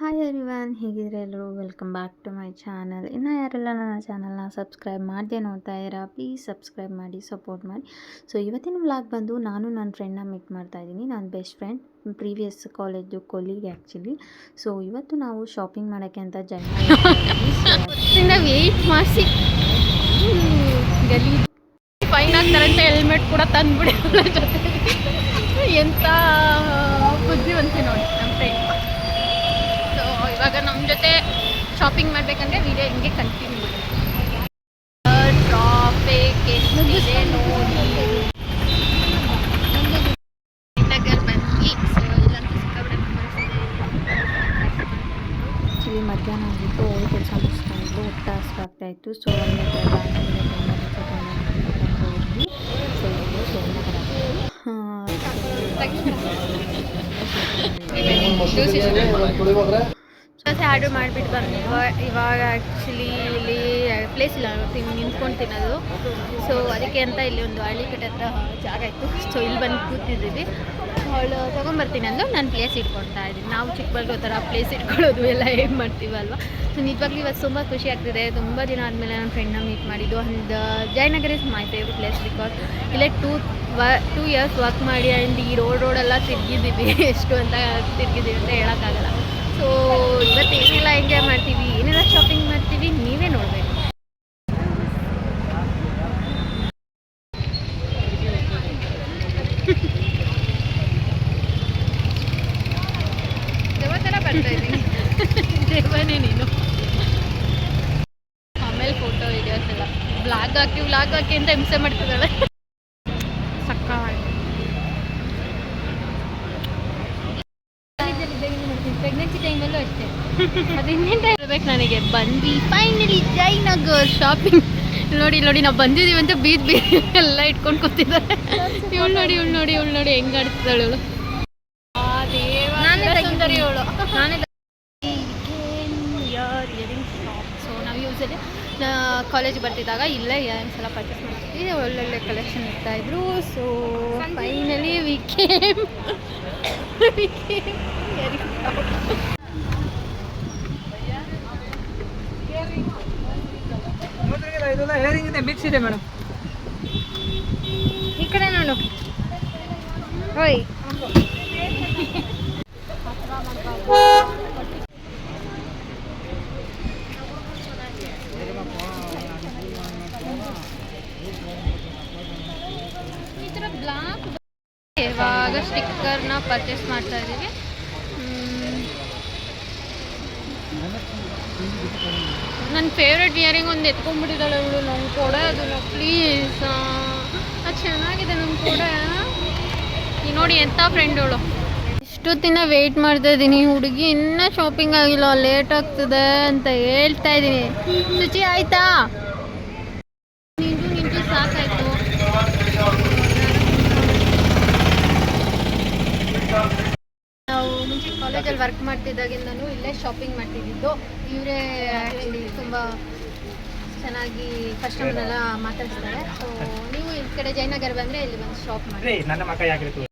Hi everyone, ಹೇಗಿದ್ರೆ ಎಲ್ಲರೂ welcome back to my channel. ಇನ್ನೂ ಯಾರೆಲ್ಲ ನನ್ನ ಚಾನಲ್ನ ಸಬ್ಸ್ಕ್ರೈಬ್ ಮಾಡದೆ ನೋಡ್ತಾ ಇದ್ದೀರಾ, ಪ್ಲೀಸ್ ಸಬ್ಸ್ಕ್ರೈಬ್ ಮಾಡಿ, ಸಪೋರ್ಟ್ ಮಾಡಿ. ಸೊ ಇವತ್ತಿನ ವ್ಲಾಗ್ ಬಂದು ನಾನು ನನ್ನ ಫ್ರೆಂಡ್ನ ಮೀಟ್ ಮಾಡ್ತಾ ಇದ್ದೀನಿ. ನನ್ನ best friend, previous college colleague actually. So ಇವತ್ತು ನಾವು ಶಾಪಿಂಗ್ ಮಾಡೋಕ್ಕೆ ಅಂತ ಜಾಯಿನ್ ವೆಯ್ಟ್ ಮಾಡಿಸಿ ಗಲೀಜು ಫೈನ್ ಆಗ್ತಾರಂತೆ. ಹೆಲ್ಮೆಟ್ ಕೂಡ ತಂದುಬಿಡಿ ಜೊತೆ. ಎಂಥ ಬುದ್ಧಿವಂತಿ ನೋಡಿ ನಮ್ಮ ಫ್ರೆಂಡ್. ಸೊ ಇವಾಗ ನಮ್ಮ ಜೊತೆ ಶಾಪಿಂಗ್ ಮಾಡಬೇಕಂದ್ರೆ ವಿಡಿಯೋ ಹಿಂಗೆ ಕಂಟಿನ್ಯೂ ಮಾಡಿ. ಟ್ರಾಫಿಕ್ ಎಷ್ಟಿದೆ ನೋಡಿ. ನಗರ್ ಬಂದು ಸೊ ಇಲ್ಲಂತೂ ಸಿಕ್ಕಾಬಿಟ್ಟೆ ಆ್ಯಕ್ಚುಲಿ ಮಧ್ಯಾಹ್ನ ಆಗಿತ್ತು, ಅವ್ರು ಕೆಲಸ ಮುಗಿಸ್ಕೊಂಡು ಊಟ ಆಗ್ತಾಯಿತ್ತು. ಸೊ ಅಲ್ಲೇ ಹೋದ್ವಿ. ಸೊ ಇದು ಸೋಮನಗರ. ದೋಸೆ ಆರ್ಡ್ರ್ ಮಾಡಿಬಿಟ್ಟು ಬಂದು ಇವಾಗ ಆ್ಯಕ್ಚುಲಿ ಇಲ್ಲಿ ಪ್ಲೇಸ್ ಇಲ್ಲ, ನಿಂತ್ಕೊಂಡು ತಿನ್ನೋದು. ಸೊ ಅದಕ್ಕೆ ಅಂತ ಇಲ್ಲಿ ಒಂದು ಹಳ್ಳಿಕಟ್ಟೆ ಹತ್ರ ಜಾಗ ಇತ್ತು. ಸೊ ಇಲ್ಲಿ ಬಂದು ಕೂತಿದ್ದೀವಿ. ಅವಳು ತೊಗೊಂಬರ್ತೀನಿ ಅಂದು ನಾನು ಪ್ಲೇಸ್ ಇಟ್ಕೊಳ್ತಾ ಇದ್ದೀನಿ. ನಾವು ಚಿಕ್ಕಬಳ್ಳಾಪುರ ಥರ ಪ್ಲೇಸ್ ಇಟ್ಕೊಳ್ಳೋದು ಎಲ್ಲ ಹೇಗೆ ಮಾಡ್ತೀವಲ್ವ. ಸೊ ನಿಜವಾಗ್ಲೂ ಇವತ್ತು ತುಂಬ ಖುಷಿ ಆಗ್ತಿದೆ. ತುಂಬ ದಿನ ಆದಮೇಲೆ ನನ್ನ ಫ್ರೆಂಡ್ನ ಮೀಟ್ ಮಾಡಿದ್ದು. And Jayanagar is my favourite place because ಇಲ್ಲೇ 2 ಇಯರ್ಸ್ ವರ್ಕ್ ಮಾಡಿ ಆ್ಯಂಡ್ ಈ ರೋಡೆಲ್ಲ ತಿರುಗಿದ್ದೀವಿ. ಎಷ್ಟು ಅಂತ ತಿರುಗಿದ್ದೀವಿ ಅಂತ ಹೇಳೋಕ್ಕಾಗಲ್ಲ. ಸೊ ಇವತ್ತು ಏನೆಲ್ಲ ಎಂಜಾಯ್ ಮಾಡ್ತೀವಿ, ಏನೆಲ್ಲ ಶಾಪಿಂಗ್ ಮಾಡ್ತೀವಿ, ನೀವೇ ನೋಡಬೇಕು. ದೇವ ಥರ ಬರ್ತಾ ಇದ್ದೀನಿ. ದೇವನೇ ನೀನು. ಆಮೇಲೆ ಫೋಟೋ ವಿಡಿಯೋಸ್ ಎಲ್ಲ ವ್ಲಾಗ್ ಹಾಕಿ ಅಂತ ಹಿಂಸೆ ಮಾಡ್ತಿದ್ದಾಳೆ. ಸಕ್ಕತ್ತಾಗಿ ಪ್ರೆಗ್ನೆನ್ಸಿ ಟೈಮಲ್ಲೂ ಅಷ್ಟೇ. ಅದು ಇನ್ನೇನು ಟೈಮ್ ಇರಬೇಕು ನನಗೆ. ಬಂದ್ವಿ ಫೈನಲಿ ಜಯನಗರ್ ಶಾಪಿಂಗ್. ನೋಡಿ ನಾವು ಬಂದಿದ್ದೀವಿ ಅಂತ ಬೀದ್ ಎಲ್ಲ ಇಟ್ಕೊಂಡು ಕೂತಿದ್ದಾರೆ. ಇವಳು ನೋಡಿ ಹೆಂಗೆ ಆಡ್ತಿದ್ದಾಳೆ ಇವಳು. ಸುಂದರಿ ಇವಳು. ಸೊ ನಾವು ಯೂಸಲ್ಲಿ ಕಾಲೇಜ್ ಬರ್ತಿದ್ದಾಗ ಇಲ್ಲೇ ಇಯರಿಂಗ್ಸ್ ಎಲ್ಲ ಪರ್ಚೇಸ್ ಮಾಡ್ತೀವಿ. ಒಳ್ಳೊಳ್ಳೆ ಕಲೆಕ್ಷನ್ ಇರ್ತಾಯಿದ್ರು. So finally we came mix ಇದೆ ಮೇಡಮ್. ಈ ಕಡೆ ನೋಡು. ಓಯ್ ಈ ಥರ ಬ್ಲಾಕ್ ಇವಾಗ ಸ್ಟಿಕ್ಕರ್ನ ಪರ್ಚೇಸ್ ಮಾಡ್ತಾ ಇದ್ದೀವಿ. ನನ್ನ ಫೇವ್ರೆಟ್ ಇಯರಿಂಗ್ ಒಂದು ಎತ್ಕೊಂಡ್ಬಿಟ್ಟಿದ್ದಾಳೆ ಇವಳು. ನಂಗೆ ಕೊಡೆ ಅದನ್ನು ಪ್ಲೀಸ್. ಅದು ಚೆನ್ನಾಗಿದೆ ನಂಗೆ ಕೊಡೆ. ಈ ನೋಡಿ ಎಂಥ ಫ್ರೆಂಡ್ ಅವಳು. ಇಷ್ಟೊತ್ತಿನ ವೆಯ್ಟ್ ಮಾಡ್ತಾ ಇದ್ದೀನಿ. ಹುಡುಗಿ ಇನ್ನೂ ಶಾಪಿಂಗ್ ಆಗಿಲ್ಲ, ಲೇಟ್ ಆಗ್ತದೆ ಅಂತ ಹೇಳ್ತಾ ಇದ್ದೀನಿ. ಶುಚಿ ಆಯ್ತಾ? ನಿಂತು ಸಾಕಾಯ್ತು. ನಾವು ಮುಂಚೆ ಕಾಲೇಜಲ್ಲಿ ವರ್ಕ್ ಮಾಡ್ತಿದ್ದಾಗಿಂದನೂ ಇಲ್ಲೇ ಶಾಪಿಂಗ್ ಮಾಡ್ತಿದ್ದಿದ್ದು. ಇವರೇ ಆ್ಯಕ್ಚುಲಿ ತುಂಬ ಚೆನ್ನಾಗಿ ಕಸ್ಟಮರ್ನೆಲ್ಲ ಮಾತಾಡ್ತಾರೆ. ಸೊ ನೀವು ಈ ಕಡೆ ಜಯನಗರ ಬಂದರೆ ಇಲ್ಲಿ ಬಂದು ಶಾಪ್ ಮಾಡಿ.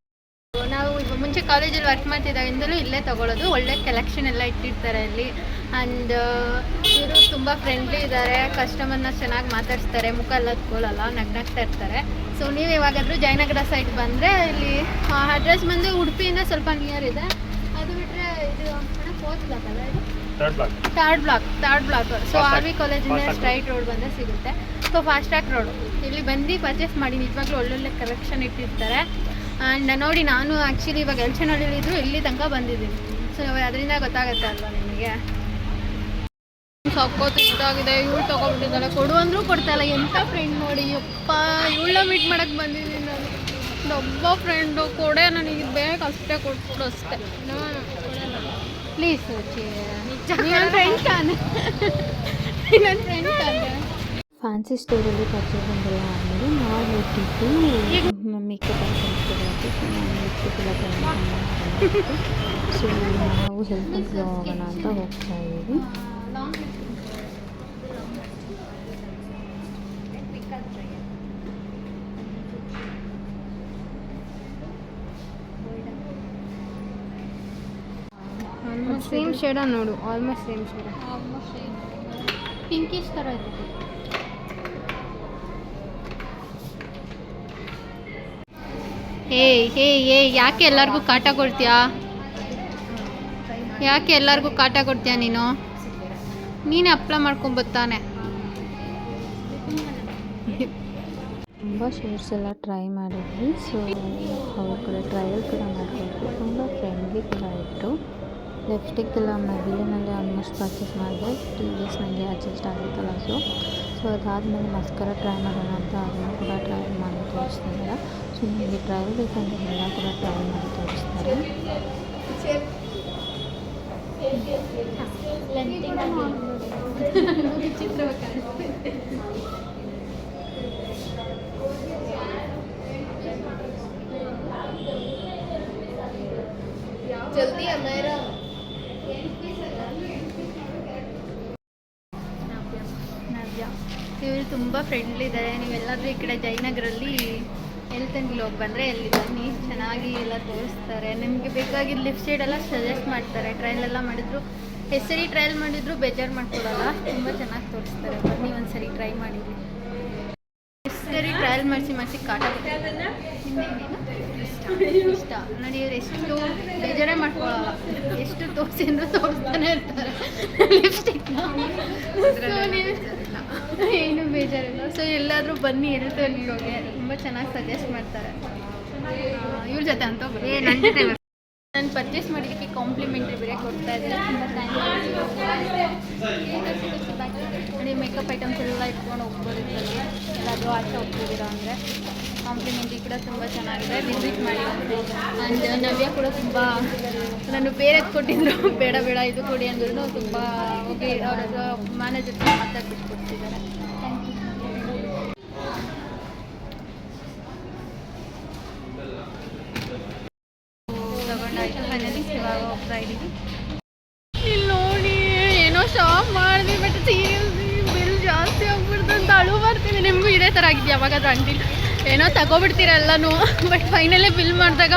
ನಾವು ಮುಂಚೆ ಕಾಲೇಜಲ್ಲಿ ವರ್ಕ್ ಮಾಡ್ತಿದ್ದಾಗಿಂದಲೂ ಇಲ್ಲೇ ತೊಗೊಳ್ಳೋದು. ಒಳ್ಳೆ ಕಲೆಕ್ಷನ್ ಎಲ್ಲ ಇಟ್ಟಿರ್ತಾರೆ ಇಲ್ಲಿ. ಆ್ಯಂಡ್ ಇವರು ತುಂಬ ಫ್ರೆಂಡ್ಲಿ ಇದ್ದಾರೆ. ಕಸ್ಟಮರ್ನ ಚೆನ್ನಾಗಿ ಮಾತಾಡಿಸ್ತಾರೆ. ಮುಖ ಎಲ್ಲ ಹತ್ಕೊಳ್ಳಲ್ಲ, ನಗ್ನಾಗ್ತಾ ಇರ್ತಾರೆ. ಸೊ ನೀವು ಯಾವಾಗಾದರೂ ಜಯನಗರ ಸೈಡ್ ಬಂದರೆ ಇಲ್ಲಿ ಅಡ್ರೆಸ್ ಬಂದು ಉಡುಪಿಯಿಂದ ಸ್ವಲ್ಪ ನಿಯರ್ ಇದೆ. ಅದು ಬಿಟ್ಟರೆ ಇದು 4th ಬ್ಲಾಕ್ ಅಲ್ಲ, ಇದು ಥರ್ಡ್ ಬ್ಲಾಕ್. ಸೊ RV ಕಾಲೇಜಿಂದ ಸ್ಟ್ರೈಟ್ ರೋಡ್ ಬಂದರೆ ಸಿಗುತ್ತೆ. So fast track road. ಇಲ್ಲಿ ಬಂದು ಪರ್ಚೇಸ್ ಮಾಡಿ. ನಿಜವಾಗ್ಲೂ ಒಳ್ಳೊಳ್ಳೆ ಕಲೆಕ್ಷನ್ ಇಟ್ಟಿರ್ತಾರೆ. ಆ್ಯಂಡ್ ನೋಡಿ, ನಾನು ಆ್ಯಕ್ಚುಲಿ ಇವಾಗ ಎಲ್ಚನಹಳ್ಳಿಲಿದ್ರು ಇಲ್ಲಿ ತನಕ ಬಂದಿದ್ದೀನಿ. ಸೊ ಅದರಿಂದ ಗೊತ್ತಾಗುತ್ತೆ ಅಲ್ವಾ ನಿಮಗೆ. ಸಕ್ಕೋತು ಇದಾಗಿದೆ. ಇವಳು ತೊಗೊಬಿಟ್ಟಿದ್ದಾಳೆ. ಕೊಡು ಅಂದರೂ ಕೊಡ್ತಾಯಿಲ್ಲ. ಎಂಥ ಫ್ರೆಂಡ್ ನೋಡಿ. ಯಪ್ಪ, ಇವಳ ಮೀಟ್ ಮಾಡೋಕ್ಕೆ ಬಂದಿದ್ದೀನಿ ನಾನು. ಒಬ್ಬ ಫ್ರೆಂಡು ಕೊಡೆ, ನನಗೆ ಬೇಕು ಅಷ್ಟೇ ಕೊಟ್ಬಿಡು ಅಷ್ಟೇ. ಪ್ಲೀಸ್ ನನ್ನ ಫ್ರೆಂಡ್ ತಾನೆ. ನನ್ನ ಫ್ರೆಂಡ್ ತಾನೆ. ಫ್ಯಾನ್ಸಿ ಸ್ಟೋರಲ್ಲಿ ಪರ್ಚೇಸಿಂಗ್ ಎಲ್ಲ ಆದಮೇಲೆ ನಾವು ಹೋಗ್ತಿದ್ದು ಮೇಕಪ್ ಐಟಮ್ಸ್ ತಗೊಳ್ಳೋಕ್ಕೆ. ಸೊ ನಾನು ಲಿಪ್ಸ್ಟಿಕ್ ಎಲ್ಲ ತಗೊಂಡು ಸೊ ನಾವು ಹೆಲ್ತ್ ಹೋಗೋಣ ಅಂತ ಹೋಗ್ತಾ ಇದ್ದೀವಿ. ಸೇಮ್ ಶೇಡ ನೋಡು, ಆಲ್ಮೋಸ್ಟ್ ಸೇಮ್ ಶೇಡ, ಆಲ್ಮೋಸ್ಟ್ ಪಿಂಕಿಶ್ ಥರ ಇದೆ. ಯಾಕೆ ಎಲ್ಲರಿಗೂ ಕಾಟ ಕೊಡ್ತೀಯಾ? ಯಾಕೆ ಎಲ್ಲರಿಗೂ ಕಾಟ ಕೊಡ್ತೀಯಾ ನೀನು? ನೀನೇ ಅಪ್ಲೈ ಮಾಡ್ಕೊಂಬತ್ತಾನೆ. ತುಂಬ ಶೇಡ್ಸ್ ಎಲ್ಲ ಟ್ರೈ ಮಾಡಿದ್ವಿ. ಸೊ ಅವ್ರು ಕೂಡ ಟ್ರಯಲ್ ಕೂಡ ಮಾಡಿಕೊಟ್ರು. ತುಂಬ ಫ್ರೆಂಡ್ಲಿ ಕೂಡ ಇತ್ತು. ಲಿಪ್ಸ್ಟಿಕ್ ಎಲ್ಲ ಮೊಬೈಲಿನಲ್ಲಿ ಆಲ್ಮೋಸ್ಟ್ ಪರ್ಚೇಸ್ ಮಾಡಿದೆ. 2 ಡೇಸ್ ನನಗೆ ಅಡ್ಜಸ್ಟ್ ಆಗುತ್ತಲ್ಲ. ಸೊ ಅದಾದಮೇಲೆ ಮಸ್ಕರ ಟ್ರೈ ಮಾಡೋಣ ಅಂತ ಅದನ್ನು ಕೂಡ ಟ್ರಯಲ್ ಮಾಡಿ ತೋರಿಸ್ತಿದ್ದಾರೆ. ಸೊ ನಿಮಗೆ ಟ್ರಯಲ್ ಬೇಕಂದ್ರೆ ಎಲ್ಲ ಕೂಡ ಟ್ರಯಲ್ ಮಾಡಿ ತೋರಿಸ್ತಾರೆ. ಜಲ್ದಿ ಅಮೇರಾ ಇವರು ತುಂಬ ಫ್ರೆಂಡ್ಲಿ ಇದ್ದಾರೆ. ನೀವೆಲ್ಲಾದರೂ ಈ ಕಡೆ ಜಯನಗರಲ್ಲಿ ಎಲ್ತಂಗಿಲ್ ಹೋಗಿ ಬಂದರೆ ಎಲ್ಲಿ ಬನ್ನಿ, ಚೆನ್ನಾಗಿ ಎಲ್ಲ ತೋರಿಸ್ತಾರೆ. ನಿಮಗೆ ಬೇಕಾಗಿದ್ದ ಲಿಪ್ ಶೇಡ್ ಎಲ್ಲ ಸಜೆಸ್ಟ್ ಮಾಡ್ತಾರೆ. ಟ್ರಯಲ್ ಎಲ್ಲ ಮಾಡಿದ್ರು, ಎಷ್ಟು ಸರಿ ಟ್ರಯಲ್ ಮಾಡಿದ್ರು ಬೇಜಾರು ಮಾಡ್ಕೊಡಲ್ಲ. ತುಂಬ ಚೆನ್ನಾಗಿ ತೋರಿಸ್ತಾರೆ. ಬನ್ನಿ ಒಂದ್ಸರಿ ಟ್ರೈ ಮಾಡಿದ್ವಿ. ಎಷ್ಟು ಸರಿ ಟ್ರಯಲ್ ಮಾಡಿಸಿ ಕಾಟ ಇಷ್ಟ ನೋಡಿ. ಇವ್ರು ಎಷ್ಟು ಬೇಜಾರೇ ಮಾಡ್ಕೊಳ್ಳಲ್ಲ, ಎಷ್ಟು ತೋರಿಸಿ ಅಂದರೂ ತೋರಿಸ್ತಾನೆ ಇರ್ತಾರೆ ಲಿಪ್ಸ್ಟಿಕ್ನ. ಏನು ಬೇಜಾರಿಲ್ಲ. ಸೊ ಎಲ್ಲಾದರೂ ಬನ್ನಿ ಎಲ್ತಂಗಿಲ್ಗೆ, ತುಂಬ ಚೆನ್ನಾಗಿ ಸಜೆಸ್ಟ್ ಮಾಡ್ತಾರೆ. ಇವ್ರ ಜೊತೆ ಅಂತ ನನ್ನ ಜೊತೆ ನಾನು ಪರ್ಚೇಸ್ ಮಾಡಿದ್ದಕ್ಕೆ ಕಾಂಪ್ಲಿಮೆಂಟ್ರಿ ಬೇರೆ ಕೊಡ್ತಾ ಇದ್ದಾರೆ. ತುಂಬ ಥ್ಯಾಂಕ್ಸ್. ನೋಡಿ ಮೇಕಪ್ ಐಟಮ್ಸ್ ಎಲ್ಲ ಇಟ್ಕೊಂಡು ಹೋಗ್ಬೋದು ಇದರಲ್ಲಿ. ಎಲ್ಲಾದರೂ ಆಚೆ ಹೋಗ್ತಿದ್ದೀರಾ ಅಂದರೆ ಕಾಂಪ್ಲಿಮೆಂಟ್ರಿ ಕೂಡ ತುಂಬ ಚೆನ್ನಾಗಿದೆ. ವಿಸಿಟ್ ಮಾಡಿ. ಆ್ಯಂಡ್ ನವ್ಯ ಕೂಡ ತುಂಬ ನಾನು ಬೇರೆದು ಕೊಟ್ಟಿದ್ರು, ಬೇಡ ಇದು ಕೊಡಿ ಅಂದ್ರೂ ತುಂಬ ಹೋಗಿ ಅವರ ಮ್ಯಾನೇಜರ್ ಮಾತಾಡ್ಬಿಟ್ಟು ಕೊಡ್ತಿದ್ದಾರೆ. Thank you. ತಗೊಂಡಾಯ್ತು. ಫೈನಲಿ ಇವಾಗ ಹೋಗ್ತಾ ಇದ್ದೀವಿ. ಇಲ್ಲಿ ನೋಡಿ ಏನೋ ಶಾಪ್ ಮಾಡಿದ್ವಿ, ಬಟ್ ಸೀರಿಯಸ್ಲಿ ಬಿಲ್ ಜಾಸ್ತಿ ಆಗ್ಬಿಡ್ತು ಅಂತ ಅಳು ಬರ್ತೀನಿ. ನಿಮಗೂ ಇದೇ ಥರ ಆಗಿದ್ಯಾ ಯಾವಾಗಾದ್ರೂ ಅಂಟಿಲ್ಲ? ಏನೋ ತಗೊಬಿಡ್ತೀರ ಎಲ್ಲನೂ, ಬಟ್ ಫೈನಲಿ ಬಿಲ್ ಮಾಡಿದಾಗ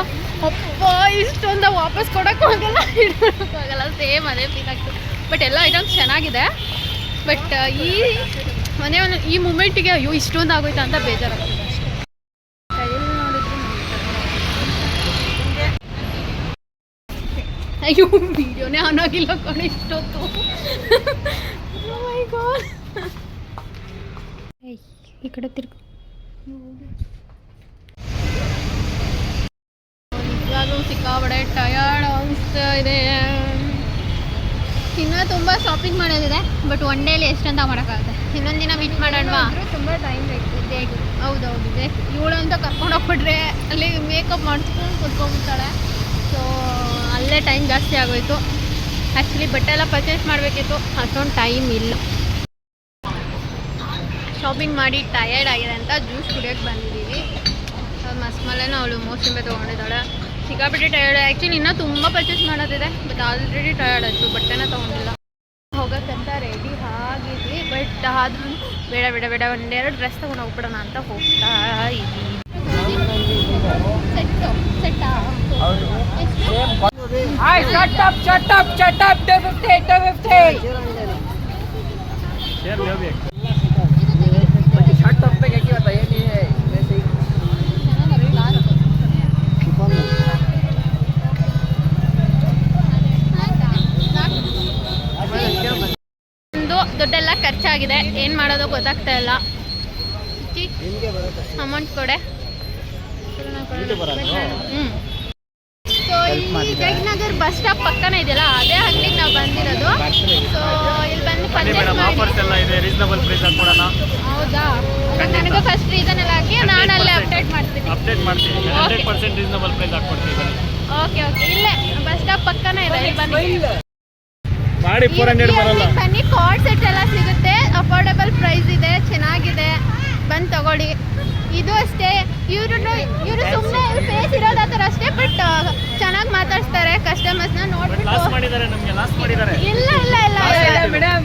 ಅಪ್ಪ ಇಷ್ಟೊಂದು ವಾಪಸ್ ಕೊಡೋಕ್ಕಾಗಲ್ಲ, ಇಡೋಕ್ಕಾಗಲ್ಲ. ಸೇಮ್ ಅದೇ ಫೀಲ್ ಆಗ್ತದೆ. ಬಟ್ ಎಲ್ಲ ಐಟಮ್ಸ್ ಚೆನ್ನಾಗಿದೆ. ಬಟ್ ಈ ಮೂಮೆಂಟಿಗೆ ಅಯ್ಯೋ ಇಷ್ಟೊಂದು ಆಗೋಯ್ತಾ ಅಂತ ಬೇಜಾರಾಗ್ತದೆ ಅಷ್ಟೇ. ಕೈಯಲ್ಲಿ ನೋಡಿದ್ರು ಅಯ್ಯೋ ವಿಡಿಯೋನೇ ಆನ್ ಆಗಿಲ್ಲ ಕಣೆ ಇಷ್ಟೊತ್ತು. ಈ ಕಡೆ ತಿರ್ಗ ನಿಜವಾಗ್ಲೂ ಸಿಕ್ಕಾಬಡೆ ಟಯರ್ಡ್ ಅನಿಸ್ತಾ ಇದೆ. ಇನ್ನೂ ತುಂಬ ಶಾಪಿಂಗ್ ಮಾಡೋದಿದೆ. ಬಟ್ ಒನ್ ಡೇಲಿ ಎಷ್ಟಂತ ಮಾಡೋಕ್ಕಾಗುತ್ತೆ. ಇನ್ನೊಂದು ದಿನ ಮೀಟ್ ಮಾಡೋಣವಾ? ತುಂಬ ಟೈಮ್ ಬೇಕು. ಹೌದೌದು ಇದೆ. ಇವಳು ಅಂತ ಕರ್ಕೊಂಡು ಹೋಗ್ಬಿಟ್ರೆ ಅಲ್ಲಿ ಮೇಕಪ್ ಮಾಡಿಸ್ಕೊಂಡು ಕುತ್ಕೊಂಡ್ಬಿಡ್ತಾಳೆ. ಸೊ ಅಲ್ಲೇ ಟೈಮ್ ಜಾಸ್ತಿ ಆಗೋಯಿತು. ಆ್ಯಕ್ಚುಲಿ ಬಟ್ಟೆ ಎಲ್ಲ ಪರ್ಚೇಸ್ ಮಾಡಬೇಕಿತ್ತು, ಅಷ್ಟೊಂದು ಟೈಮ್ ಇಲ್ಲ. ಶಾಪಿಂಗ್ ಮಾಡಿ ಟಯರ್ಡ್ ಆಗಿದೆ ಅಂತ ಜ್ಯೂಸ್ ಕುಡಿಯೋಕ್ಕೆ ಬಂದಿದ್ದೀವಿ. ಮಸ್ಮಲೆನ ಅವಳು ಮೋಸಂಬೆ ತೊಗೊಂಡಿದ್ದಾಳೆ. ಸಿಕ್ಕಾಪಟ್ಟೆ ಟಯರ್ಡ್. ಆ್ಯಕ್ಚುಲಿ ಇನ್ನೂ ತುಂಬ ಪರ್ಚೇಸ್ ಮಾಡೋದಿದೆ. ಬಟ್ ಆಲ್ರೆಡಿ ಟಯರ್ಡ್ ಆಯಿತು, ಬಟ್ಟೆನ ತೊಗೊಂಡಿಲ್ಲ. ಹೋಗೋಕ್ಕಂತ ರೆಡಿ ಆಗಿದ್ವಿ. ಬಟ್ ಆದ್ರೂ ಬೇಡ ಒಂದೆರಡು ಡ್ರೆಸ್ ತೊಗೊಂಡು ಹೋಗ್ಬಿಡೋಣ ಅಂತ ಹೋಗ್ತಾ ಇದ್ದೀವಿ. ಸೆಟ್ಟಾ Shut up, 250. Shut up पे क्या की बताइए नहीं है वैसे ही. ದುಡ್ಡೆಲ್ಲ ಖರ್ಚಾಗಿದೆ. ಏನು ಮಾಡೋದು ಗೊತ್ತಾಗ್ತಾ ಇಲ್ಲ. ಅಮೌಂಟ್ ಕೊಡೆ. ಸೊ ಈ ಜಯನಗರ್ ಬಸ್ ಸ್ಟಾಪ್ ಪಕ್ಕನೇ ಇದೆಯಲ್ಲ, ಅದೇ ಅಂಗಡಿಗೆ ನಾವು ಬಂದಿರೋದು. ಸೊ ಇಲ್ಲಿ ಬಂದು ಪರ್ಚೇಸ್ ಮಾಡಿ. ಹೌದಾ? ನನಗೂ ಫಸ್ಟ್ ರೀಸನ್ ಎಲ್ಲ ಹಾಕಿ ನಾನು ಅಲ್ಲೇ ಅಪ್ಡೇಟ್ ಮಾಡ್ತೀನಿ. ಓಕೆ ಇಲ್ಲೇ ಬಸ್ ಸ್ಟಾಪ್ ಪಕ್ಕನೇ ಇದೆ. ಇಲ್ಲಿ ಬನ್ನಿ ಬನ್ನಿ. ಕಾರ್ಡ್ ಸೆಟ್ ಎಲ್ಲ ಸಿಗುತ್ತೆ. ಅಫೋರ್ಡೆಬಲ್ ಪ್ರೈಸ್ ಇದೆ, ಚೆನ್ನಾಗಿದೆ. ಬಂದು ತಗೊಳ್ಳಿ. ಇದು ಅಷ್ಟೇ. ಇವರು ಸುಮ್ಮನೆ ಫೇಸ್ ಇರೋದು ಆ ಥರ ಅಷ್ಟೇ. ಬಟ್ ಚೆನ್ನಾಗಿ ಮಾತಾಡ್ತಾರೆ ಕಸ್ಟಮರ್ಸ್ನ. ನೋಡ್ಬಿಟ್ಟು ಇಲ್ಲ ಮೇಡಮ್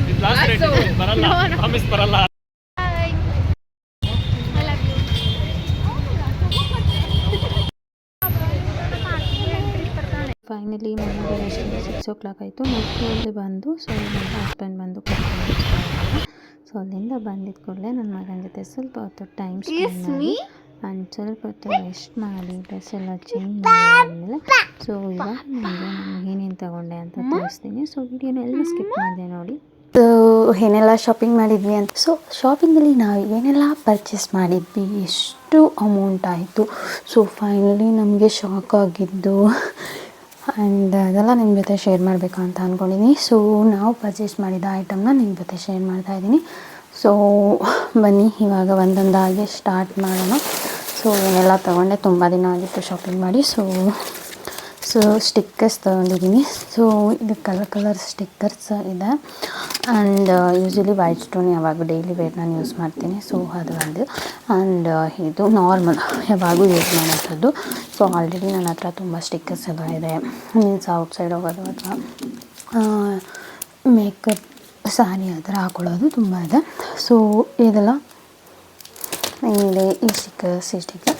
ಫೈನಲಿ ಮನೆಗೆ ಅಷ್ಟೊಂದು 6 o'clock ಆಯಿತು. ಮೆಟ್ರೋಲ್ಲಿ ಬಂದು ಸೊ ನನ್ನ ಹಸ್ಬೆಂಡ್ ಬಂದು ಕರ್ಕೊಂಡು ಸೊ ಅಲ್ಲಿಂದ ಬಂದಿದ್ದ ಕೂಡಲೇ ನನ್ನ ಮಗನ ಜೊತೆ ಸ್ವಲ್ಪ ಹೊತ್ತು ಟೈಮ್ ಸ್ಪೆಂಡ್ ಮಾಡಿ ಆ್ಯಂಡ್ ಸ್ವಲ್ಪ ಹೊತ್ತು ರೆಸ್ಟ್ ಮಾಡಿ ಡ್ರೆಸ್ ಎಲ್ಲ ಚೇಂಜ್ ಮಾಡಿದ್ಮೇಲೆ ಸೊ ಇವಾಗ ನನಗೆ ನಾನು ಏನೇನು ತೊಗೊಂಡೆ ಅಂತ ತೋರಿಸ್ತೀನಿ. ಸೊ ವಿಡಿಯೋನ ಎಲ್ಲ ಸ್ಕಿಪ್ ಮಾಡಿದೆ ನೋಡಿ. ಸೊ ಏನೆಲ್ಲ ಶಾಪಿಂಗ್ ಮಾಡಿದ್ವಿ ಅಂತ. ಸೊ ಶಾಪಿಂಗಲ್ಲಿ ನಾವು ಏನೆಲ್ಲ ಪರ್ಚೇಸ್ ಮಾಡಿದ್ವಿ, ಎಷ್ಟು ಅಮೌಂಟ್ ಆಯಿತು, ಸೊ ಫೈನಲಿ ನಮಗೆ ಶಾಕ್ ಆಗಿದ್ದು ಆ್ಯಂಡ್ ಅದೆಲ್ಲ ನಿಮ್ಮ ಜೊತೆ ಶೇರ್ ಮಾಡಬೇಕು ಅಂತ ಅಂದ್ಕೊಂಡಿದ್ದೀನಿ. ಸೊ ನಾವು ಪರ್ಚೇಸ್ ಮಾಡಿದ ಐಟಮ್ನ ನಿಮ್ಮ ಜೊತೆ ಶೇರ್ ಮಾಡ್ತಾಯಿದ್ದೀನಿ. ಸೊ ಬನ್ನಿ ಇವಾಗ ಒಂದೊಂದಾಗಿ ಸ್ಟಾರ್ಟ್ ಮಾಡೋಣ. ಸೊ ಏನೆಲ್ಲ ತೊಗೊಂಡೆ, ತುಂಬ ದಿನ ಆಗಿತ್ತು ಶಾಪಿಂಗ್ ಮಾಡಿ. ಸೊ ಸ್ಟಿಕ್ಕರ್ಸ್ ತೊಗೊಂಡಿದ್ದೀನಿ. ಸೊ ಇದು ಕಲರ್ ಸ್ಟಿಕ್ಕರ್ಸ್ ಇದೆ ಆ್ಯಂಡ್ ಯೂಶ್ವಲಿ ವೈಟ್ ಸ್ಟೋನ್ ಯಾವಾಗ ಡೈಲಿ ವೇರ್ ನಾನು ಯೂಸ್ ಮಾಡ್ತೀನಿ. ಸೊ ಅದು ಒಂದು ಆ್ಯಂಡ್ ಇದು ನಾರ್ಮಲ್ ಯಾವಾಗೂ ಯೂಸ್ ಮಾಡೋಂಥದ್ದು. ಸೊ ಆಲ್ರೆಡಿ ನನ್ನ ಹತ್ರ ತುಂಬ ಸ್ಟಿಕ್ಕರ್ಸ್ ಎಲ್ಲ ಇದೆ. ಮೀನ್ಸ್ ಔಟ್ಸೈಡ್ ಹೋಗೋದು ಅಥವಾ ಮೇಕಪ್ ಸ್ಯಾರಿ ಆ ಥರ ಹಾಕೊಳ್ಳೋದು ತುಂಬ ಇದೆ. ಸೊ ಇದೆಲ್ಲ ಈ ಸ್ಟಿಕ್ಕರ್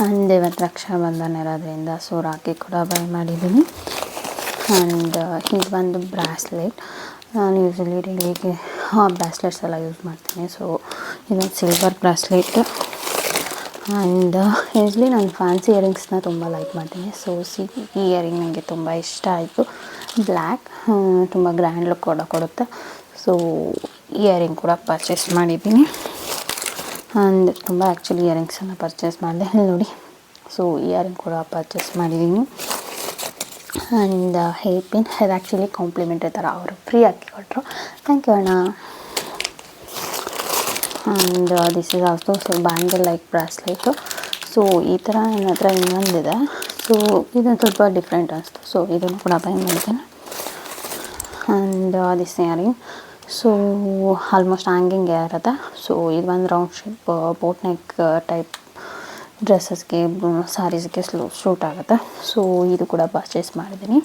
ಆ್ಯಂಡ್ ಇವತ್ತು ರಕ್ಷಾಬಂಧನ ಇರೋದ್ರಿಂದ ಸೊ ರಾಖಿ ಕೂಡ ಬೈ ಮಾಡಿದ್ದೀನಿ. ಆ್ಯಂಡ್ ಇದು ಒಂದು ಬ್ರಾಸ್ಲೆಟ್. ನಾನು ಯೂಶ್ವಲಿ ಡೈಲಿಗೆ ಬ್ರಾಸ್ಲೆಟ್ಸ್ ಎಲ್ಲ ಯೂಸ್ ಮಾಡ್ತೀನಿ. ಸೊ ಇದೊಂದು ಸಿಲ್ವರ್ ಬ್ರಾಸ್ಲೆಟ್ ಆ್ಯಂಡ್ ಯೂಶ್ವಲಿ ನಾನು ಫ್ಯಾನ್ಸಿ ಇಯರಿಂಗ್ಸ್ನ ತುಂಬ ಲೈಕ್ ಮಾಡ್ತೀನಿ. ಸೊ ಈ ಇಯರಿಂಗ್ ನನಗೆ ತುಂಬ ಇಷ್ಟ ಆಯಿತು. ಬ್ಲ್ಯಾಕ್ ತುಂಬ ಗ್ರ್ಯಾಂಡ್ ಲುಕ್ ಕೊಡುತ್ತೆ. ಸೊ ಇಯರಿಂಗ್ ಕೂಡ ಪರ್ಚೇಸ್ ಮಾಡಿದ್ದೀನಿ ಆ್ಯಂಡ್ ತುಂಬ ಆ್ಯಕ್ಚುಲಿ ಇಯರಿಂಗ್ಸನ್ನು ಪರ್ಚೇಸ್ ಮಾಡಿದೆ ನೋಡಿ. ಸೊ ಇಯರಿಂಗ್ ಕೂಡ ಪರ್ಚೇಸ್ ಮಾಡಿದ್ದೀನಿ ಆ್ಯಂಡ್ ಹೇರ್ ಪಿನ್. ಇದು ಆ್ಯಕ್ಚುಲಿ ಕಾಂಪ್ಲಿಮೆಂಟ್ರಿ ಥರ ಅವರು ಫ್ರೀ ಆಗಿ ಕೊಟ್ಟರು. ಥ್ಯಾಂಕ್ ಯು ಅಣ್ಣ. And this is also so bangle like bracelet. So ಈ ಥರ ನನ್ನ ಹತ್ರ ಇನ್ನೊಂದಿದೆ. ಸೊ ಇದೊಂದು ಸ್ವಲ್ಪ ಡಿಫ್ರೆಂಟ್ ಅನಿಸ್ತು. ಸೊ ಇದನ್ನು ಕೂಡ ಬೈ ಮಾಡಿದ್ದೇನೆ. And this earring so almost hanging ಇರುತ್ತೆ. ಸೊ ಇದು ಒಂದು round shape boat neck type ಡ್ರೆಸ್ಸಸ್ಗೆ ಸ್ಯಾರೀಸ್ಗೆ ಶೂಟ್ ಆಗುತ್ತೆ. ಸೊ ಇದು ಕೂಡ ಪರ್ಚೇಸ್ ಮಾಡಿದ್ದೀನಿ.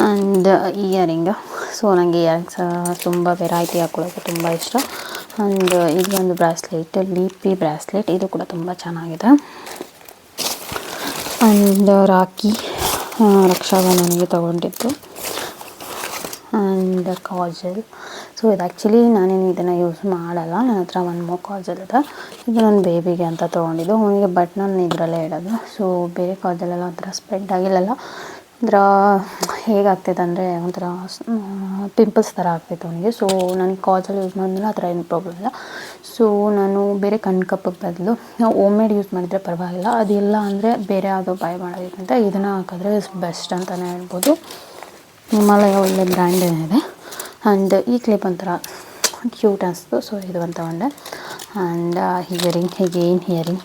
And earring. ಸೊ ನನಗೆ ಇಯರಿಂಗ್ಸ್ ತುಂಬ ವೆರೈಟಿ ಹಾಕ್ಕೊಳ್ಳೋಕ್ಕೆ ತುಂಬ ಇಷ್ಟ. ಆ್ಯಂಡ್ ಇದು ಒಂದು ಬ್ರಾಸ್ಲೆಟ್, ಲೀಪಿ ಬ್ರಾಸ್ಲೆಟ್. ಇದು ಕೂಡ ತುಂಬ ಚೆನ್ನಾಗಿದೆ. ಆ್ಯಂಡ್ ರಾಖಿ ರಕ್ಷಾಬಂಧನಿಗೆ ತೊಗೊಂಡಿದ್ದು. ಆ್ಯಂಡ್ ಕಾಜಲ್. ಸೊ ಇದು ಆ್ಯಕ್ಚುಲಿ ನಾನೇನು ಇದನ್ನು ಯೂಸ್ ಮಾಡಲ್ಲ. ನನ್ನ ಹತ್ರ ಒಂದು ಮೋ ಕಾಜಲ್ ಇದೆ. ಇದು ನನ್ನ ಬೇಬಿಗೆ ಅಂತ ತೊಗೊಂಡಿದ್ದು. ಅವನಿಗೆ ಬಟ್ ನಾನು ಇದರಲ್ಲೇ ಇಡೋದು. ಸೊ ಬೇರೆ ಕಾಜಲೆಲ್ಲ ಒಂಥರ ಸ್ಪ್ರೆಡ್ ಆಗಿಲ್ಲಲ್ಲ. ಒಂಥರ ಹೇಗಾಗ್ತೈತೆ ಅಂದರೆ ಒಂಥರ ಪಿಂಪಲ್ಸ್ ಥರ ಆಗ್ತೈತೆ ಅವನಿಗೆ. ಸೊ ನನಗೆ ಕಾಜಲ್ ಯೂಸ್ ಮಾಡಿದ್ರೆ ಆ ಥರ ಏನು ಪ್ರಾಬ್ಲಮ್ ಇಲ್ಲ. ಸೊ ನಾನು ಬೇರೆ ಕಣ್ಣು ಕಪ್ಪಿಗೆ ಬದಲು ನಾವು ಹೋಮ್ ಮೇಡ್ ಯೂಸ್ ಮಾಡಿದರೆ ಪರವಾಗಿಲ್ಲ. ಅದೆಲ್ಲ ಅಂದರೆ ಬೇರೆ ಯಾವುದೋ ಬೈ ಮಾಡೋದಕ್ಕಿಂತ ಇದನ್ನು ಹಾಕಿದ್ರೆ ಬೆಸ್ಟ್ ಅಂತಲೇ ಹೇಳ್ಬೋದು. ಹಿಮಾಲಯ ಒಳ್ಳೆ ಬ್ರ್ಯಾಂಡ್ ಇದೆ. ಆ್ಯಂಡ್ ಈ ಕ್ಲಿಪ್ ಒಂಥರ ಕ್ಯೂಟ್ ಅನಿಸ್ತು. ಸೊ ಇದು ಒಂದು ತೊಗೊಂಡೆ. And earring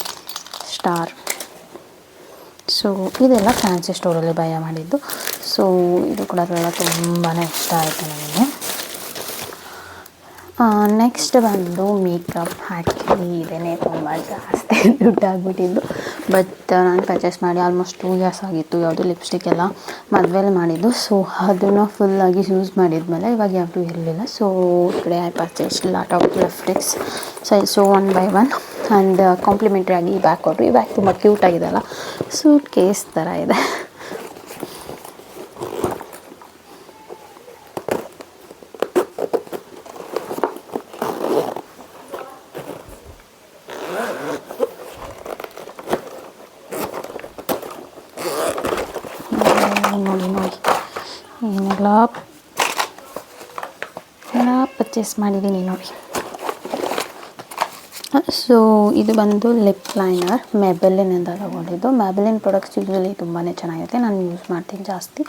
star. ಸೊ ಇದೆಲ್ಲ ಫ್ಯಾನ್ಸಿ ಸ್ಟೋರಲ್ಲಿ ಬೈ ಮಾಡಿದ್ದು. ಸೊ ಇದು ಕೂಡ ಅದೆಲ್ಲ ತುಂಬಾ ಇಷ್ಟ ಆಯಿತು ನನಗೆ. ನೆಕ್ಸ್ಟ್ ಬಂದು ಮೇಕಪ್. ಆ್ಯಕ್ಚುಲಿ ಇದೇ ತುಂಬ ಜಾಸ್ತಿ ದುಡ್ಡಾಗ್ಬಿಟ್ಟಿದ್ದು. ಬಟ್ ನಾನು ಪರ್ಚೇಸ್ ಮಾಡಿ ಆಲ್ಮೋಸ್ಟ್ 2 years ಆಗಿತ್ತು. ಯಾವುದು ಲಿಪ್ಸ್ಟಿಕ್ ಎಲ್ಲ ಮದುವೆಲಿ ಮಾಡಿದ್ದು. ಸೊ ಅದನ್ನು ಫುಲ್ಲಾಗಿ ಯೂಸ್ ಮಾಡಿದ್ಮೇಲೆ ಇವಾಗ ಯಾವುದು ಇರಲಿಲ್ಲ. So today I purchase lot of lipsticks. So 1 by 1 and complimentary ಆಗಿ ಈ ಬ್ಯಾಗ್ ಕೊಟ್ಟರು. ಈ ಬ್ಯಾಗ್ ತುಂಬ ಕ್ಯೂಟ್ ಆಗಿದೆ ಅಲ್ಲ, ಸೂಟ್ ಕೇಸ್ ಥರ ಇದೆ. ನೋಡಿ ಏನೆಲ್ಲ ಪರ್ಚೇಸ್ ಮಾಡಿದ್ದೀನಿ ನೋಡಿ. ಸೊ ಇದು ಬಂದು ಲಿಪ್ ಲೈನರ್ ಮೆಬೆಲಿನಿಂದ ತಗೊಂಡಿದ್ದು. ಮೆಬೆಲಿನ್ ಪ್ರಾಡಕ್ಟ್ಸ್ ಯೂಶ್ವಲಿ ತುಂಬಾ ಚೆನ್ನಾಗಿರುತ್ತೆ. ನಾನು ಯೂಸ್ ಮಾಡ್ತೀನಿ ಜಾಸ್ತಿ.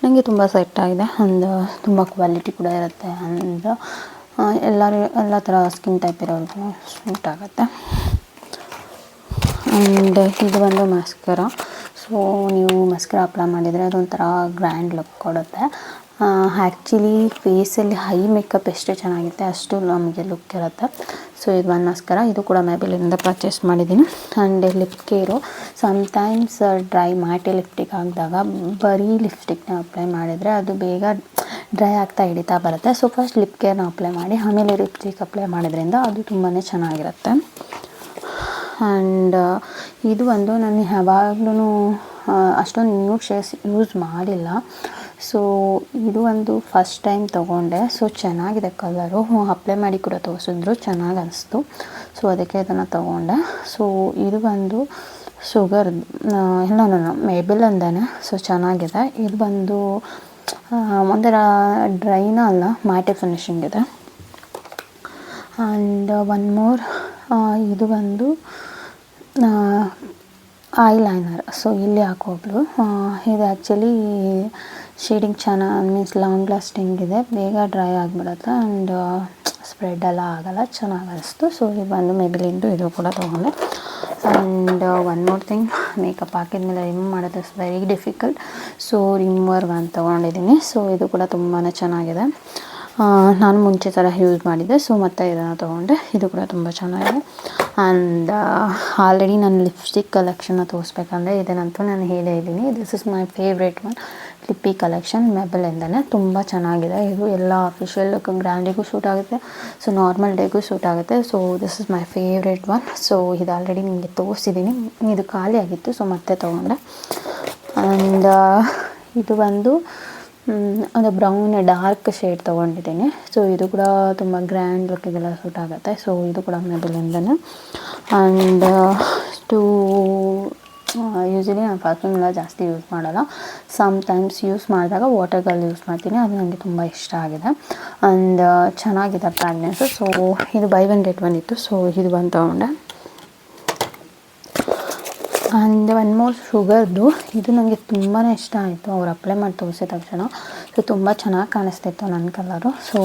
ನನಗೆ ತುಂಬ ಸೆಟ್ ಆಗಿದೆ. ಆ್ಯಂಡ್ ತುಂಬ ಕ್ವಾಲಿಟಿ ಕೂಡ ಇರುತ್ತೆ. ಆ್ಯಂಡ್ ಎಲ್ಲ ಥರ ಸ್ಕಿನ್ ಟೈಪ್ ಇರೋರಿಗೂ ಸೂಟ್ ಆಗುತ್ತೆ. ಆ್ಯಂಡ್ ಇದು ಬಂದು ಮಸ್ಕರ. ಸೊ ನೀವು ಮಸ್ಕರ ಅಪ್ಲೈ ಮಾಡಿದರೆ ಅದೊಂಥರ ಗ್ರ್ಯಾಂಡ್ ಲುಕ್ ಕೊಡುತ್ತೆ. ಆ್ಯಕ್ಚುಲಿ ಫೇಸಲ್ಲಿ ಹೈ ಮೇಕಪ್ ಎಷ್ಟು ಚೆನ್ನಾಗಿರುತ್ತೆ ಅಷ್ಟು ನಮಗೆ ಲುಕ್ ಇರುತ್ತೆ. ಸೊ ಇದು ಒಂದು ಮಸ್ಕರ. ಇದು ಕೂಡ ಮೆಬೆಲಿನಿಂದ ಪರ್ಚೇಸ್ ಮಾಡಿದ್ದೀನಿ. And lip care. Sometimes dry matte lipstick ಹಾಕಿದಾಗ ಬರೀ ಲಿಪ್ಸ್ಟಿಕ್ನ ಅಪ್ಲೈ ಮಾಡಿದರೆ ಅದು ಬೇಗ ಡ್ರೈ ಆಗ್ತಾ ಹಿಡಿತಾ ಬರುತ್ತೆ. ಸೊ ಫಸ್ಟ್ ಲಿಪ್ ಕೇರ್ನ ಅಪ್ಲೈ ಮಾಡಿ ಆಮೇಲೆ ಲಿಪ್ಸ್ಟಿಕ್ ಅಪ್ಲೈ ಮಾಡೋದ್ರಿಂದ ಅದು ತುಂಬಾ ಚೆನ್ನಾಗಿರುತ್ತೆ. ಆ್ಯಂಡ್ ಇದು ಒಂದು ನಾನು ಯಾವಾಗ್ಲೂ ಅಷ್ಟೊಂದು ನ್ಯೂಡ್ ಶೇಡ್ಸ್ ಯೂಸ್ ಮಾಡಿಲ್ಲ. ಸೊ ಇದು ಒಂದು ಫಸ್ಟ್ ಟೈಮ್ ತೊಗೊಂಡೆ. ಸೊ ಚೆನ್ನಾಗಿದೆ ಕಲರು, ಅಪ್ಲೈ ಮಾಡಿ ಕೂಡ ತೋರಿಸಿದ್ರು, ಚೆನ್ನಾಗಿ ಅನಿಸ್ತು. ಸೊ ಅದಕ್ಕೆ ಇದನ್ನು ತೊಗೊಂಡೆ. ಸೊ ಇದು ಬಂದು ಶುಗರ್ ಇಲ್ಲ ನಾನು ಮೇಬಲ್ ಅಂದಾನೆ. ಸೊ ಚೆನ್ನಾಗಿದೆ. ಇದು ಬಂದು ಒಂಥರ ಡ್ರೈನ ಅಲ್ಲ, ಮ್ಯಾಟೆ ಫಿನಿಶಿಂಗ್ ಇದೆ. ಆ್ಯಂಡ್ ಒನ್ ಮೋರ್, ಇದು ಬಂದು ಐಲೈನರ್. ಸೊ ಇಲ್ಲಿ ಹಾಕೋಬ್ಳು. ಇದು ಆ್ಯಕ್ಚುಲಿ ಶೇಡಿಂಗ್ ಚೆನ್ನಾಗಿ ಮೀನ್ಸ್ ಲಾಂಗ್ ಲಾಸ್ಟಿಂಗ್ ಇದೆ, ಬೇಗ ಡ್ರೈ ಆಗಿಬಿಡುತ್ತೆ ಆ್ಯಂಡ್ ಸ್ಪ್ರೆಡ್ ಎಲ್ಲ ಆಗೋಲ್ಲ, ಚೆನ್ನಾಗಿ ಅನಿಸ್ತು. ಸೊ ಇದು ಬಂದು ಮೇಬಲಿಂದು ಇದು ಕೂಡ ತೊಗೊಂಡೆ. And one more thing, makeup ಹಾಕಿದ್ಮೇಲೆ ರಿಮೂವ್ ಮಾಡೋದು it's very difficult. So remover ಒಂದು ತೊಗೊಂಡಿದ್ದೀನಿ. ಸೊ ಇದು ಕೂಡ ತುಂಬಾ ಚೆನ್ನಾಗಿದೆ. ನಾನು ಮುಂಚೆ ಥರ ಯೂಸ್ ಮಾಡಿದ್ದೆ. ಸೊ ಮತ್ತೆ ಇದನ್ನು ತೊಗೊಂಡೆ. ಇದು ಕೂಡ ತುಂಬ ಚೆನ್ನಾಗಿದೆ. ಆ್ಯಂಡ್ ಆಲ್ರೆಡಿ ನಾನು ಲಿಪ್ಸ್ಟಿಕ್ ಕಲೆಕ್ಷನ್ನ ತೋರಿಸ್ಬೇಕಂದ್ರೆ ಇದನ್ನಂತೂ ನಾನು ಹೇಳೇ ಇದ್ದೀನಿ. This is my favourite one, lippie collection ಮೆಬಲಿಂದನೇ. ತುಂಬ ಚೆನ್ನಾಗಿದೆ. ಇದು ಎಲ್ಲ ಅಫಿಷಿಯಲ್ ಗ್ರ್ಯಾಂಡಿಗೂ ಸೂಟ್ ಆಗುತ್ತೆ, ಸೊ ನಾರ್ಮಲ್ ಡೇಗೂ ಸೂಟ್ ಆಗುತ್ತೆ. So this is my favourite one. So ಇದು ಆಲ್ರೆಡಿ ನಿಮಗೆ ತೋರಿಸಿದ್ದೀನಿ, ಇದು ಖಾಲಿ ಆಗಿತ್ತು, ಸೊ ಮತ್ತೆ ತೊಗೊಂಡೆ. ಆ್ಯಂಡ್ ಇದು ಬಂದು ಒಂದು ಬ್ರೌನ್ ಡಾರ್ಕ್ ಶೇಡ್ ತೊಗೊಂಡಿದ್ದೀನಿ. ಸೊ ಇದು ಕೂಡ ತುಂಬ ಗ್ರ್ಯಾಂಡ್ ಲುಕ್ಕಿಗೆಲ್ಲ ಸೂಟ್ ಆಗುತ್ತೆ. ಸೊ ಇದು ಕೂಡ ಮೆಬಲಿಂದನೇ. ಆ್ಯಂಡ್ ಯೂಶ್ವಲಿ ನಾನು ಪರ್ಫ್ಯೂಮ್ ಎಲ್ಲ ಜಾಸ್ತಿ ಯೂಸ್ ಮಾಡೋಲ್ಲ. ಸಮ್ಟೈಮ್ಸ್ ಯೂಸ್ ಮಾಡಿದಾಗ ವಾಟರ್ ಯೂಸ್ ಮಾಡ್ತೀನಿ, ಅದು ನನಗೆ ತುಂಬ ಇಷ್ಟ ಆಗಿದೆ. ಆ್ಯಂಡ್ ಚೆನ್ನಾಗಿದೆ ಫ್ರಾಗ್ನೆನ್ಸು. ಸೊ ಇದು ಬೈ ಒನ್ ಗೆಟ್ ಒನ್ ಇತ್ತು. ಸೊ ಇದು ಬಂದು ತೊಗೊಂಡೆ. ಆ್ಯಂಡ್ ಒನ್ ಮೋರ್ ಶುಗರ್ದು, ಇದು ನನಗೆ ತುಂಬಾ ಇಷ್ಟ ಆಯಿತು. ಅವ್ರು ಅಪ್ಲೈ ಮಾಡಿ ತೋರಿಸಿದ ತಕ್ಷಣ ಸೊ ತುಂಬ ಚೆನ್ನಾಗಿ ಕಾಣಿಸ್ತಿತ್ತು ನನ್ನ ಕಲರು. ಸೊ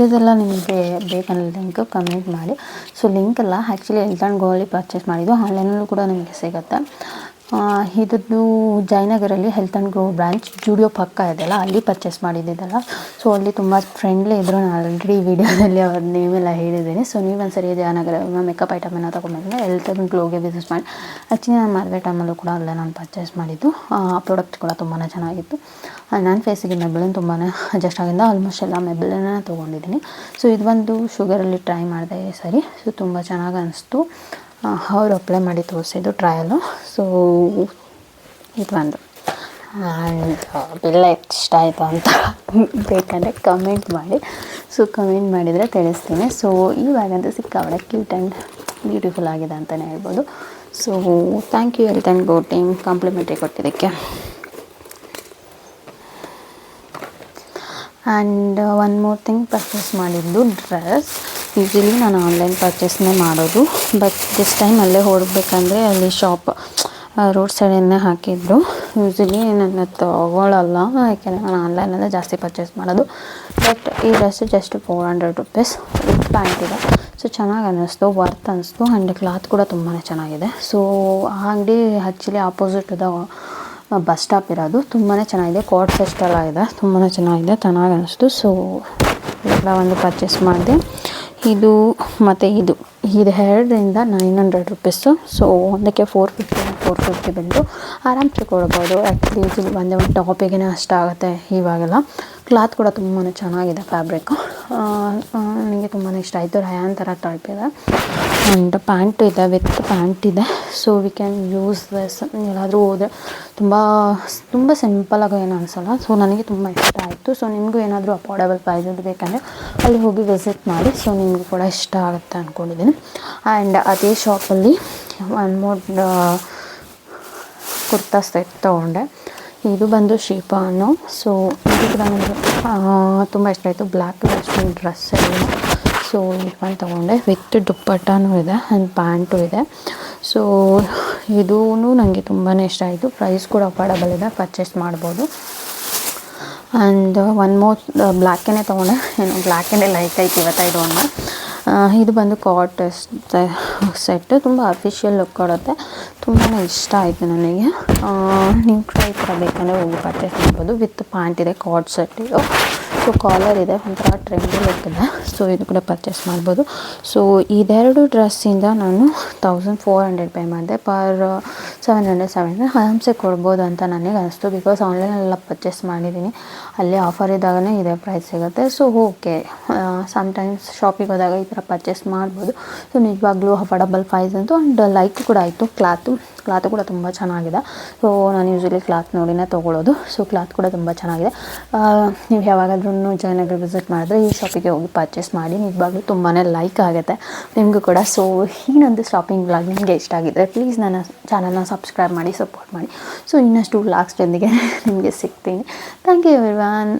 ಇದೆಲ್ಲ ನಿಮಗೆ ಬೇಕನ್ನೋ ಲಿಂಕ್ ಕಮೆಂಟ್ ಮಾಡಿ. ಸೊ ಲಿಂಕ್ ಎಲ್ಲ actually health and glow purchase ಮಾಡಿದ್ದು, ಆನ್ಲೈನಲ್ಲೂ ಕೂಡ ನಿಮಗೆ ಸಿಗುತ್ತೆ. ಇದದ್ದು ಜಯನಗರಲ್ಲಿ health and glow branch Zudio ಪಕ್ಕ ಇದೆಯಲ್ಲ, ಅಲ್ಲಿ ಪರ್ಚೇಸ್ ಮಾಡಿದ್ದಿದ್ದಲ್ಲ. ಸೊ ಅಲ್ಲಿ ತುಂಬ ಫ್ರೆಂಡ್ಲಿ ಇದ್ದರು. ನಾನು ಆಲ್ರೆಡಿ ವಿಡಿಯೋದಲ್ಲಿ ಅವ್ರ ನೇಮೆಲ್ಲ ಹೇಳಿದ್ದೀನಿ. ಸೊ ನೀವು ಒಂದ್ಸರಿ ಜಯನಗರ ಮೇಕಪ್ ಐಟಮನ್ನು ತೊಗೊಂಡ್ಬಂದರೆ ಹೆಲ್ತ್ ಆ್ಯಂಡ್ ಗ್ಲೋಗೆ ವಿಸಿಟ್ ಮಾಡಿ. ಆ್ಯಕ್ಚುಲಿ ನಾನು ಮದುವೆ ಟೈಮಲ್ಲೂ ಕೂಡ ಅಲ್ಲೇ ನಾನು ಪರ್ಚೇಸ್ ಮಾಡಿದ್ದು. ಪ್ರಾಡಕ್ಟ್ ಕೂಡ ತುಂಬಾ ಚೆನ್ನಾಗಿತ್ತು. ನನ್ನ ಫೇಸಿಗೆ ಮೆಬಲಿನ್ ತುಂಬಾ ಅಡ್ಜಸ್ಟ್ ಆಗಿದ್ದು. ಆಲ್ಮೋಸ್ಟ್ ಎಲ್ಲ ಮೆಬಲಿನ ತೊಗೊಂಡಿದ್ದೀನಿ. ಸೊ ಇದು ಒಂದು ಶುಗರಲ್ಲಿ ಟ್ರೈ ಮಾಡಿದೆ ಈ ಸರಿ. ಸೊ ತುಂಬ ಚೆನ್ನಾಗಿ ಅನಿಸ್ತು. ಅವ್ರು ಅಪ್ಲೈ ಮಾಡಿ ತೋರಿಸಿದ್ದು ಟ್ರಯಲು. ಸೊ ಇದು ಒಂದು ಆ್ಯಂಡ್ ಬೆಲ್ಲ ಇಷ್ಟ ಆಯಿತು ಅಂತ ಬೇಕಂದರೆ ಕಮೆಂಟ್ ಮಾಡಿ. ಸೊ ಕಮೆಂಟ್ ಮಾಡಿದರೆ ತಿಳಿಸ್ತೀನಿ. ಸೊ ಇವಾಗಂತೂ ಸಿಕ್ಕಾಪಟ್ಟೆ ಕ್ಯೂಟ್ ಆ್ಯಂಡ್ ಬ್ಯೂಟಿಫುಲ್ ಆಗಿದೆ ಅಂತಲೇ ಹೇಳ್ಬೋದು. So thank you health and glow team complimentary ಕೊಟ್ಟಿದ್ದಕ್ಕೆ. And one more thing, purchase ಮಾಡಿದ್ದು ಡ್ರೆಸ್. ಯೂಶ್ವಲಿ ನಾನು ಆನ್ಲೈನ್ ಪರ್ಚೇಸ್ನೇ ಮಾಡೋದು, ಬಟ್ ದಿಸ್ ಟೈಮ್ ಅಲ್ಲೇ ಹೋಗಬೇಕಂದ್ರೆ ಅಲ್ಲಿ ಶಾಪ್ ರೋಡ್ ಸೈಡನ್ನೇ ಹಾಕಿದ್ರು. ಯೂಶ್ವಲಿ ನನ್ನ ತೊಗೊಳ್ಳಲ್ಲ, ಯಾಕೆಂದರೆ ನಾನು ಆನ್ಲೈನಲ್ಲೇ ಜಾಸ್ತಿ ಪರ್ಚೇಸ್ ಮಾಡೋದು. ಬಟ್ ಈ dress just 400 rupees with pant ಇದೆ. ಸೊ ಚೆನ್ನಾಗಿ ಅನ್ನಿಸ್ತು, ವರ್ತ್ ಅನ್ನಿಸ್ತು. ಆ್ಯಂಡ್ ಕ್ಲಾತ್ ಕೂಡ ತುಂಬಾ ಚೆನ್ನಾಗಿದೆ. ಸೊ ಆ ಅಂಗಡಿ ಆ್ಯಕ್ಚುಲಿ ಆಪೋಸಿಟ್ ಬಸ್ ಸ್ಟಾಪ್ ಇರೋದು. ತುಂಬಾ ಚೆನ್ನಾಗಿದೆ. ಕೋಟ್ ಸೆಸ್ಟ್ ಎಲ್ಲ ಇದೆ, ತುಂಬಾ ಚೆನ್ನಾಗಿದೆ, ಚೆನ್ನಾಗಿ ಅನ್ನಿಸ್ತು. ಸೊ ಎಲ್ಲ ಒಂದು ಪರ್ಚೇಸ್ ಮಾಡಿದೆ. ಇದು ಮತ್ತು ಇದು ಎರಡರಿಂದ 900 ರೂಪೀಸು. ಸೊ ಒಂದಕ್ಕೆ 450 ಬಿಟ್ಟು ಆರಾಮ್ಸೆ ಕೊಡ್ಬೋದು. ಆ್ಯಕ್ಚುಲಿ ಯೂಶ್ವಲಿ ಒಂದೇ ಒಂದು ಟಾಪಿಗೆ ಅಷ್ಟಾಗುತ್ತೆ. ಇವಾಗೆಲ್ಲ ಕ್ಲಾತ್ ಕೂಡ ತುಂಬಾ ಚೆನ್ನಾಗಿದೆ, ಫ್ಯಾಬ್ರಿಕ್ಕು ನನಗೆ ತುಂಬಾ ಇಷ್ಟ ಆಯಿತು. ರಯಾನ್ ಥರ ಟೈಪ್ ಇದೆ. ಆ್ಯಂಡ್ ಪ್ಯಾಂಟ್ ಇದೆ, ವಿತ್ ಪ್ಯಾಂಟ್ ಇದೆ. So we can use this ಎಲ್ಲಾದರೂ ಹೋದರೆ ತುಂಬ ಸಿಂಪಲಾಗಿ ಏನು ಅನಿಸಲ್ಲ. ಸೊ ನನಗೆ ತುಂಬ ಇಷ್ಟ ಆಯಿತು. ಸೊ ನಿಮಗೂ ಏನಾದರೂ ಅಫೋರ್ಡಬಲ್ ಪ್ರೈಸಲ್ಲಿ ಬೇಕಂದರೆ ಅಲ್ಲಿ ಹೋಗಿ ವಿಸಿಟ್ ಮಾಡಿ. ಸೊ ನಿಮಗೂ ಕೂಡ ಇಷ್ಟ ಆಗುತ್ತೆ ಅಂದ್ಕೊಂಡಿದ್ದೀನಿ. ಆ್ಯಂಡ್ ಅದೇ ಶಾಪಲ್ಲಿ ಒನ್ ಮೋರ್ ಕುರ್ತಾ ಸೆಟ್ ತೊಗೊಂಡೆ. ಇದು ಬಂದು ಶಿಫಾನು. ಸೊ ಇದು ಕೂಡ ನನಗೆ ತುಂಬ ಇಷ್ಟ ಆಯಿತು. ಬ್ಲ್ಯಾಕ್ ವೆಸ್ಟರ್ನ್ ಡ್ರೆಸ್ ಎಲ್ಲ. ಸೊ ಇದು ತೊಗೊಂಡೆ, ವಿತ್ ದುಪ್ಪಟ್ಟನೂ ಇದೆ ಆ್ಯಂಡ್ ಪ್ಯಾಂಟು ಇದೆ. ಸೊ ಇದೂ ನನಗೆ ತುಂಬಾ ಇಷ್ಟ ಆಯಿತು. ಪ್ರೈಸ್ ಕೂಡ ಅಫೋರ್ಡಬಲ್ ಇದೆ, ಪರ್ಚೇಸ್ ಮಾಡ್ಬೋದು. ಆ್ಯಂಡ್ ಒನ್ ಮೋರ್ ಬ್ಲ್ಯಾಕೇ ತೊಗೊಂಡೆ. ಏನು ಬ್ಲ್ಯಾಕೇ ಲೈಕ್ ಆಯ್ತು ಇವತ್ತೈದು ಅನ್ನ. ಇದು ಬಂದು ಕಾಟ್ ಸೆಟ್, ತುಂಬ ಅಫಿಷಿಯಲ್ ಲುಕ್ ಕೊಡುತ್ತೆ. ತುಂಬಾ ಇಷ್ಟ ಆಯಿತು ನನಗೆ. ನೀವು ಕೂಡ ಈ ಥರ ಬೇಕಂದರೆ ಹೋಗಿ ಪರ್ಚೇಸ್ ಮಾಡ್ಬೋದು. ವಿತ್ ಪ್ಯಾಂಟ್ ಇದೆ, ಕಾಟ್ ಸೆಟ್ ಇದು. ಸೊ ಕಾಲರ್ ಇದೆ, ಒಂಥರ ಟ್ರೆಂಡಿ ಲುಕ್ ಇದೆ. ಸೊ ಇದು ಕೂಡ ಪರ್ಚೇಸ್ ಮಾಡ್ಬೋದು. ಸೊ ಇದೆರಡು ಡ್ರೆಸ್ಸಿಂದ ನಾನು 1400 ಪೇ ಮಾಡಿದೆ. ಪರ್ 700 ಆರಾಮ್ಸೆ ಕೊಡ್ಬೋದು ಅಂತ ನನಗೆ ಅನಿಸ್ತು. ಬಿಕಾಸ್ ಆನ್ಲೈನೆಲ್ಲ ಪರ್ಚೇಸ್ ಮಾಡಿದ್ದೀನಿ, ಅಲ್ಲೇ ಆಫರ್ ಇದ್ದಾಗಲೇ ಇದೇ ಪ್ರೈಸ್ ಸಿಗುತ್ತೆ. ಸೊ ಓಕೆ, ಸಮ್ಟೈಮ್ಸ್ ಶಾಪಿಗೆ ಹೋದಾಗ ಈ ಥರ ಪರ್ಚೇಸ್ ಮಾಡ್ಬೋದು. ಸೊ ನಿಜವಾಗ್ಲೂ ಅಫೋರ್ಡಬಲ್ ಪ್ರೈಸ್ ಅಂತು ಆ್ಯಂಡ್ ಲೈಕ್ ಕೂಡ ಆಯಿತು. ಕ್ಲಾತು ಕೂಡ ತುಂಬ ಚೆನ್ನಾಗಿದೆ. ಸೊ ನಾನು ಯೂಶ್ವಲಿ ಕ್ಲಾತ್ ನೋಡಿನೇ ತೊಗೊಳ್ಳೋದು. ಸೊ ಕ್ಲಾತ್ ಕೂಡ ತುಂಬ ಚೆನ್ನಾಗಿದೆ. ನೀವು ಯಾವಾಗಾದ್ರೂ ಜಯನಗರ ವಿಸಿಟ್ ಮಾಡಿದ್ರೆ ಈ ಶಾಪಿಗೆ ಹೋಗಿ ಪರ್ಚೇಸ್ ಮಾಡಿ. ನಿಜವಾಗ್ಲೂ ತುಂಬಾ ಲೈಕ್ ಆಗುತ್ತೆ ನಿಮಗೂ ಕೂಡ. ಸೊ ಈ ನಂದು ಶಾಪಿಂಗ್ ವ್ಲಾಗ್ ನಿಮಗೆ ಇಷ್ಟ ಆಗಿದ್ದರೆ ಪ್ಲೀಸ್ ನನ್ನ ಚಾನಲ್ನ ಸಬ್ಸ್ಕ್ರೈಬ್ ಮಾಡಿ, ಸಪೋರ್ಟ್ ಮಾಡಿ. ಸೊ ಇನ್ನಷ್ಟು ವ್ಲಾಗ್ಸ್ ಜೊತೆಗೆ ನಿಮಗೆ ಸಿಗ್ತೀನಿ. Thank you everyone.